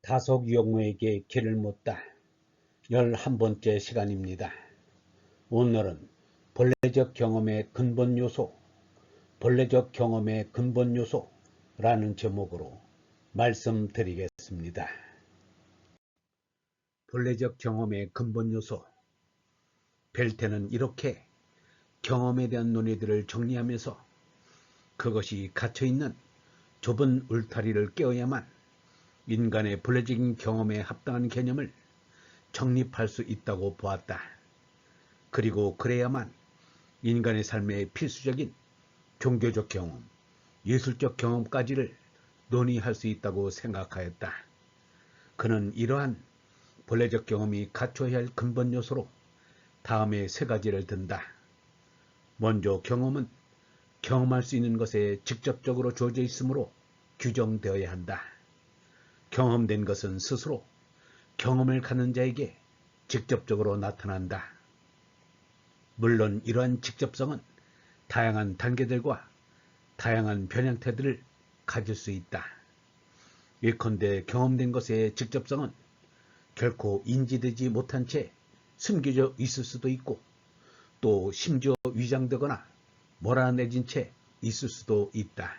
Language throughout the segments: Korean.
다속 영우에게 길을 묻다 11번째 시간입니다. 오늘은 본래적 경험의 근본 요소, 본래적 경험의 근본 요소라는 제목으로 말씀드리겠습니다. 본래적 경험의 근본 요소. 벨트는 이렇게 경험에 대한 논의들을 정리하면서 그것이 갇혀있는 좁은 울타리를 깨어야만 인간의 본래적인 경험에 합당한 개념을 정립할 수 있다고 보았다. 그리고 그래야만 인간의 삶의 필수적인 종교적 경험, 예술적 경험까지를 논의할 수 있다고 생각하였다. 그는 이러한 본래적 경험이 갖춰야 할 근본 요소로 다음에 세 가지를 든다. 먼저 경험은 경험할 수 있는 것에 직접적으로 주어져 있으므로 규정되어야 한다. 경험된 것은 스스로 경험을 갖는 자에게 직접적으로 나타난다. 물론 이러한 직접성은 다양한 단계들과 다양한 변형태들을 가질 수 있다. 예컨대 경험된 것의 직접성은 결코 인지되지 못한 채 숨겨져 있을 수도 있고 또 심지어 위장되거나 몰아내진 채 있을 수도 있다.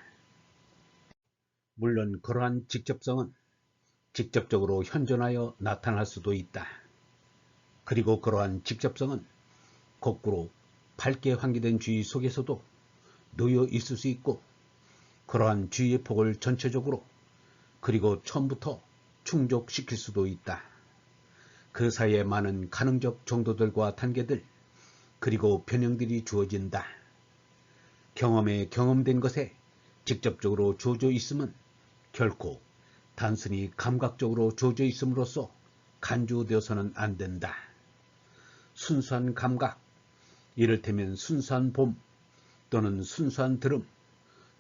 물론 그러한 직접성은 직접적으로 현존하여 나타날 수도 있다. 그리고 그러한 직접성은 거꾸로 밝게 환기된 주의 속에서도 놓여 있을 수 있고 그러한 주의의 폭을 전체적으로 그리고 처음부터 충족시킬 수도 있다. 그 사이에 많은 가능적 정도들과 단계들 그리고 변형들이 주어진다. 경험에 경험된 것에 직접적으로 주어져 있음은 결코 단순히 감각적으로 주어져 있음으로써 간주되어서는 안 된다. 순수한 감각, 이를테면 순수한 봄 또는 순수한 들음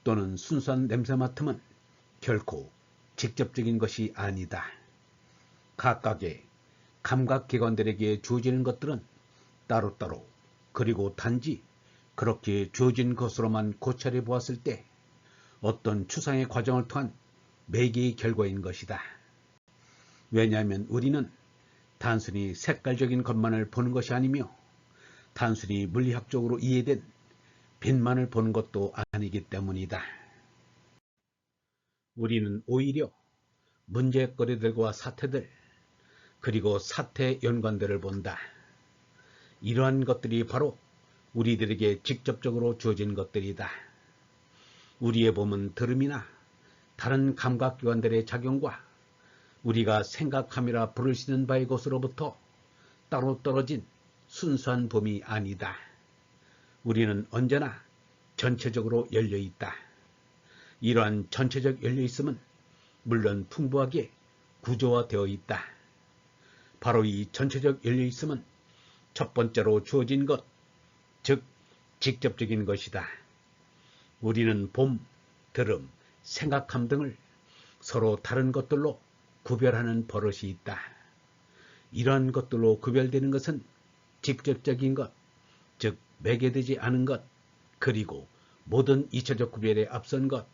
또는 순수한 냄새 맡음은 결코 직접적인 것이 아니다. 각각의 감각기관들에게 주어지는 것들은 따로따로 그리고 단지 그렇게 주어진 것으로만 고찰해 보았을 때 어떤 추상의 과정을 통한 매개의 결과인 것이다. 왜냐하면 우리는 단순히 색깔적인 것만을 보는 것이 아니며 단순히 물리학적으로 이해된 빛만을 보는 것도 아니기 때문이다. 우리는 오히려 문제거리들과 사태들 그리고 사태 연관들을 본다. 이러한 것들이 바로 우리들에게 직접적으로 주어진 것들이다. 우리의 몸은 들음이나 다른 감각기관들의 작용과 우리가 생각함이라 부를 수 있는 바의 것으로부터 따로 떨어진 순수한 봄이 아니다. 우리는 언제나 전체적으로 열려있다. 이러한 전체적 열려있음은 물론 풍부하게 구조화되어 있다. 바로 이 전체적 열려있음은 첫 번째로 주어진 것, 즉 직접적인 것이다. 우리는 봄, 들음, 생각함 등을 서로 다른 것들로 구별하는 버릇이 있다. 이러한 것들로 구별되는 것은 직접적인 것, 즉 매개되지 않은 것, 그리고 모든 이차적 구별에 앞선 것,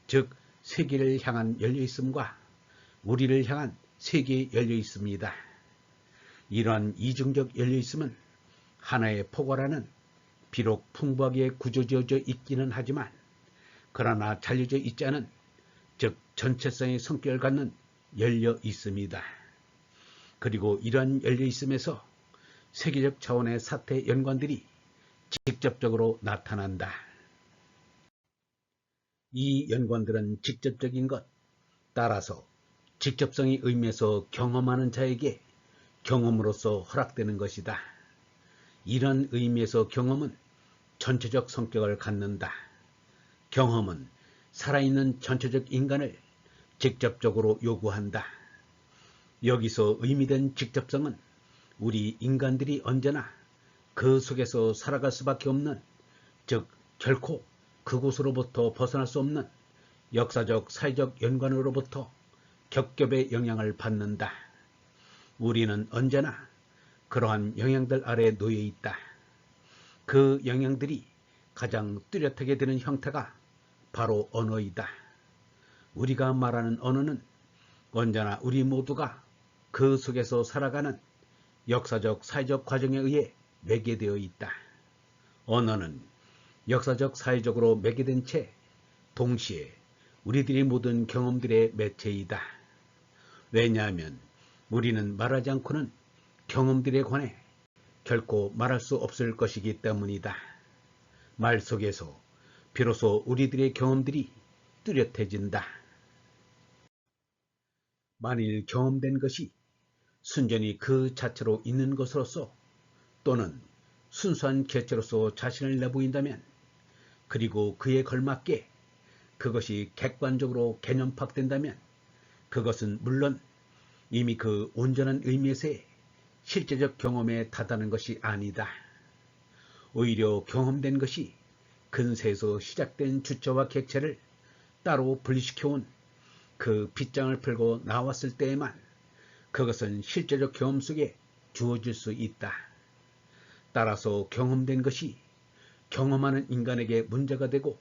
즉 세계를 향한 열려있음과 우리를 향한 세계에 열려있습니다. 이러한 이중적 열려있음은 하나의 포괄하는 비록 풍부하게 구조지어져 있기는 하지만 그러나 잘려져 있지 않은 즉 전체성의 성격을 갖는 열려 있습니다. 그리고 이러한 열려 있음에서 세계적 차원의 사태 연관들이 직접적으로 나타난다. 이 연관들은 직접적인 것, 따라서 직접성의 의미에서 경험하는 자에게 경험으로서 허락되는 것이다. 이런 의미에서 경험은 전체적 성격을 갖는다. 경험은 살아있는 전체적 인간을 직접적으로 요구한다. 여기서 의미된 직접성은 우리 인간들이 언제나 그 속에서 살아갈 수밖에 없는, 즉 결코 그곳으로부터 벗어날 수 없는 역사적 사회적 연관으로부터 겹겹의 영향을 받는다. 우리는 언제나 그러한 영향들 아래 놓여 있다. 그 영향들이 가장 뚜렷하게 되는 형태가 바로 언어이다. 우리가 말하는 언어는 언제나 우리 모두가 그 속에서 살아가는 역사적 사회적 과정에 의해 매개되어 있다. 언어는 역사적 사회적으로 매개된 채 동시에 우리들의 모든 경험들의 매체이다. 왜냐하면 우리는 말하지 않고는 경험들에 관해 결코 말할 수 없을 것이기 때문이다. 말 속에서 비로소 우리들의 경험들이 뚜렷해진다. 만일 경험된 것이 순전히 그 자체로 있는 것으로서 또는 순수한 개체로서 자신을 내보인다면, 그리고 그에 걸맞게 그것이 객관적으로 개념파악된다면, 그것은 물론 이미 그 온전한 의미에서의 실제적 경험에 다다른 것이 아니다. 오히려 경험된 것이 근세에서 시작된 주체와 객체를 따로 분리시켜온 그 빗장을 풀고 나왔을 때에만 그것은 실제적 경험 속에 주어질 수 있다. 따라서 경험된 것이 경험하는 인간에게 문제가 되고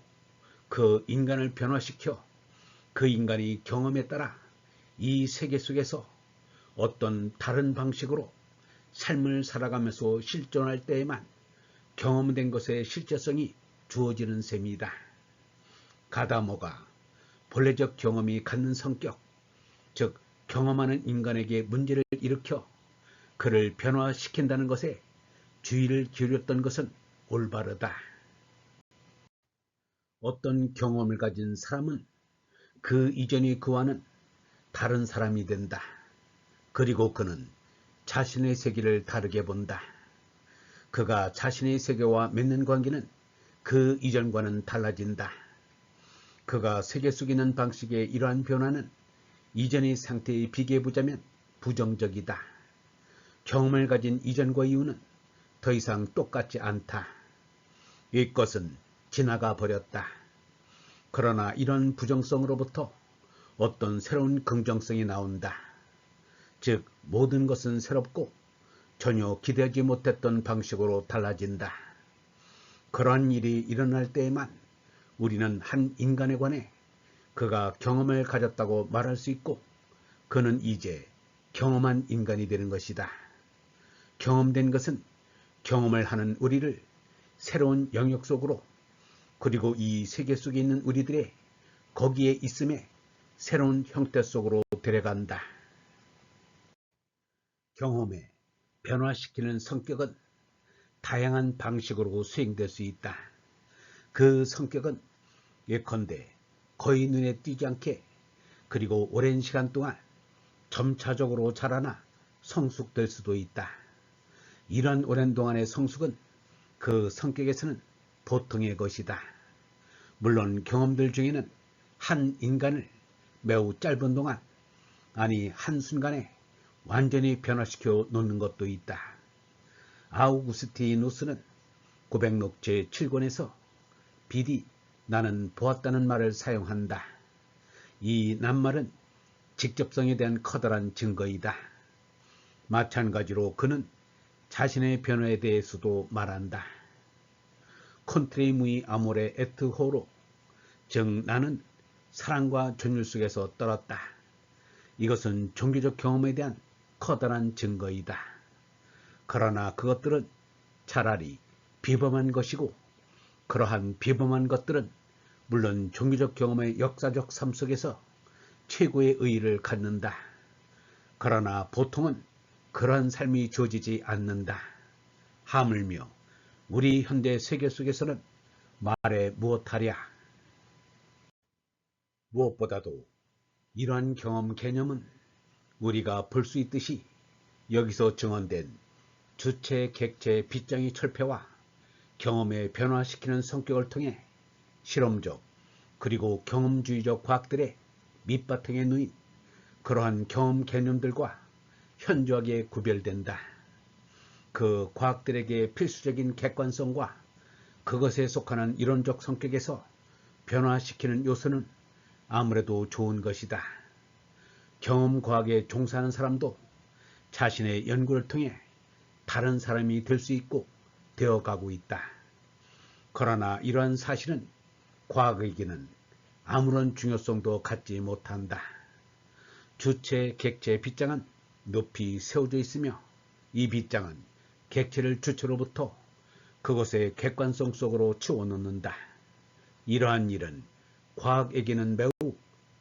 그 인간을 변화시켜 그 인간이 경험에 따라 이 세계 속에서 어떤 다른 방식으로 삶을 살아가면서 실존할 때에만 경험된 것의 실제성이 주어지는 셈이다. 가다모가 본래적 경험이 갖는 성격, 즉 경험하는 인간에게 문제를 일으켜 그를 변화시킨다는 것에 주의를 기울였던 것은 올바르다. 어떤 경험을 가진 사람은 그 이전의 그와는 다른 사람이 된다. 그리고 그는 자신의 세계를 다르게 본다. 그가 자신의 세계와 맺는 관계는 그 이전과는 달라진다. 그가 세계 속에 있는 방식의 이러한 변화는 이전의 상태에 비교해보자면 부정적이다. 경험을 가진 이전과 이후는 더 이상 똑같지 않다. 이것은 지나가 버렸다. 그러나 이런 부정성으로부터 어떤 새로운 긍정성이 나온다. 즉 모든 것은 새롭고 전혀 기대하지 못했던 방식으로 달라진다. 그러한 일이 일어날 때에만 우리는 한 인간에 관해 그가 경험을 가졌다고 말할 수 있고 그는 이제 경험한 인간이 되는 것이다. 경험된 것은 경험을 하는 우리를 새로운 영역 속으로, 그리고 이 세계 속에 있는 우리들의 거기에 있음에 새로운 형태 속으로 데려간다. 경험에 변화시키는 성격은 다양한 방식으로 수행될 수 있다. 그 성격은 예컨대 거의 눈에 띄지 않게 그리고 오랜 시간 동안 점차적으로 자라나 성숙될 수도 있다. 이런 오랜 동안의 성숙은 그 성격에서는 보통의 것이다. 물론 경험들 중에는 한 인간을 매우 짧은 동안, 아니 한순간에 완전히 변화시켜 놓는 것도 있다. 아우구스티누스는 고백록 제7권에서 비디 나는 보았다는 말을 사용한다. 이 낱말은 직접성에 대한 커다란 증거이다. 마찬가지로 그는 자신의 변화에 대해서도 말한다. 콘트레무이 아모레 에트 호로, 즉 나는 사랑과 전율 속에서 떨었다. 이것은 종교적 경험에 대한 커다란 증거이다. 그러나 그것들은 차라리 비범한 것이고, 그러한 비범한 것들은 물론 종교적 경험의 역사적 삶 속에서 최고의 의의를 갖는다. 그러나 보통은 그러한 삶이 주어지지 않는다. 하물며 우리 현대 세계 속에서는 말해 무엇하랴. 무엇보다도 이러한 경험 개념은 우리가 볼 수 있듯이 여기서 증언된 주체, 객체, 빗장의 철폐와 경험에 변화시키는 성격을 통해 실험적 그리고 경험주의적 과학들의 밑바탕에 놓인 그러한 경험 개념들과 현저하게 구별된다. 그 과학들에게 필수적인 객관성과 그것에 속하는 이론적 성격에서 변화시키는 요소는 아무래도 좋은 것이다. 경험과학에 종사하는 사람도 자신의 연구를 통해 다른 사람이 될 수 있고 되어가고 있다. 그러나 이러한 사실은 과학에게는 아무런 중요성도 갖지 못한다. 주체, 객체, 빗장은 높이 세워져 있으며 이 빗장은 객체를 주체로부터 그것의 객관성 속으로 치워놓는다. 이러한 일은 과학에게는 매우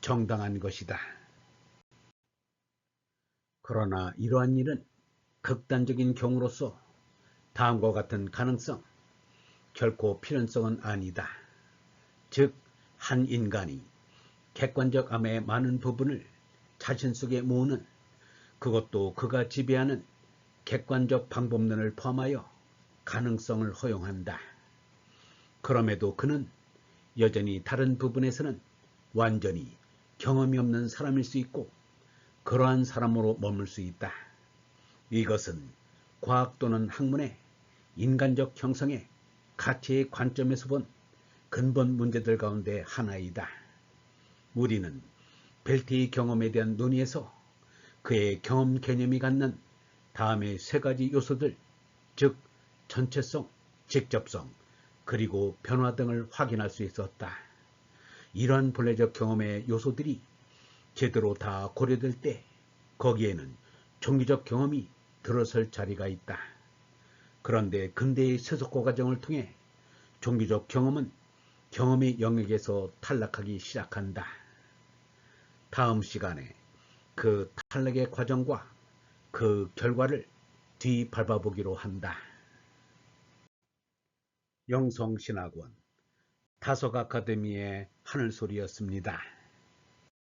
정당한 것이다. 그러나 이러한 일은 극단적인 경우로서 다음과 같은 가능성, 결코 필연성은 아니다. 즉, 한 인간이 객관적 암의 많은 부분을 자신 속에 모으는, 그것도 그가 지배하는 객관적 방법론을 포함하여 가능성을 허용한다. 그럼에도 그는 여전히 다른 부분에서는 완전히 경험이 없는 사람일 수 있고 그러한 사람으로 머물 수 있다. 이것은 과학 또는 학문의 인간적 형성의 가치의 관점에서 본 근본 문제들 가운데 하나이다. 우리는 벨트의 경험에 대한 논의에서 그의 경험 개념이 갖는 다음의 세 가지 요소들, 즉 전체성, 직접성, 그리고 변화 등을 확인할 수 있었다. 이러한 본래적 경험의 요소들이 제대로 다 고려될 때 거기에는 종교적 경험이 들어설 자리가 있다. 그런데 근대의 세속화 과정을 통해 종교적 경험은 경험의 영역에서 탈락하기 시작한다. 다음 시간에 그 탈락의 과정과 그 결과를 뒤밟아보기로 한다. 영성신학원 다속 아카데미의 하늘소리였습니다.